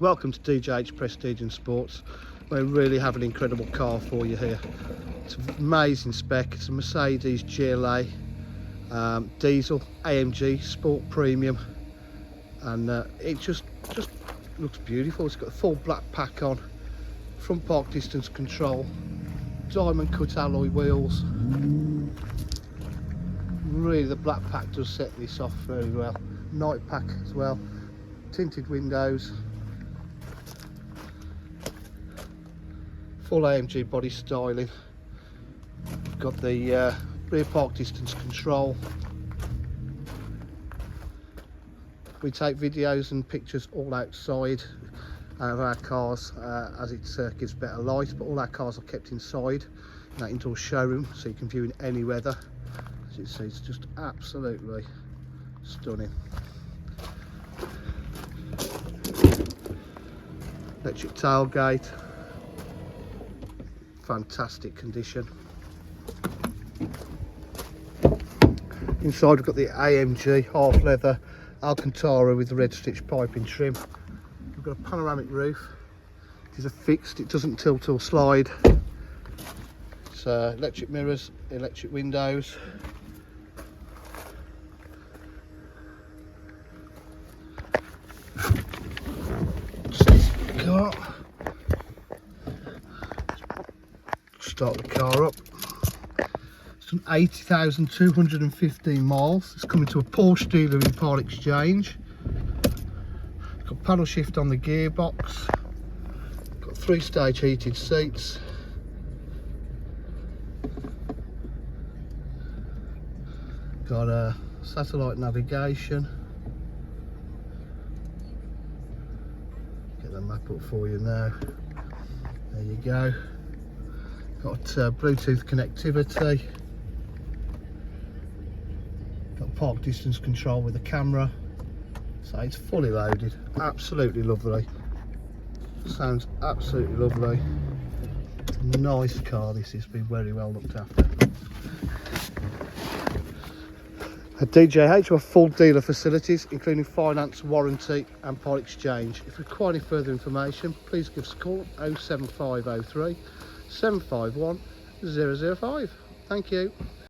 Welcome to DJH Prestige and Sports. We really have an incredible car for you here. It's an amazing spec. It's a Mercedes GLA diesel AMG Sport Premium, and it just looks beautiful. It's got a full black pack on, front park distance control, diamond cut alloy wheels. Really, the black pack does set this off very well. Night pack as well, tinted windows, full AMG body styling. We've got the rear park distance control. We take videos and pictures all outside of our cars as it gives better light, but all our cars are kept inside in that indoor showroom, so you can view in any weather. As you see, it's just absolutely stunning. Electric tailgate, fantastic condition. Inside we've got the AMG half leather Alcantara with the red stitch piping trim. We've got a panoramic roof. It is a fixed, it doesn't tilt or slide. It's electric mirrors, electric windows. Start the car up. It's done 80,215 miles. It's coming to a Porsche dealer in part exchange. Got paddle shift on the gearbox. Got 3-stage heated seats. Got a satellite navigation. Get the map up for you now. There you go. Got Bluetooth connectivity. Got park distance control with a camera. So it's fully loaded. Absolutely lovely. Sounds absolutely lovely. Nice car this is, been very well looked after. At DJH we have full dealer facilities including finance, warranty and part exchange. If you require any further information, please give us a call 07503 751 005. Thank you.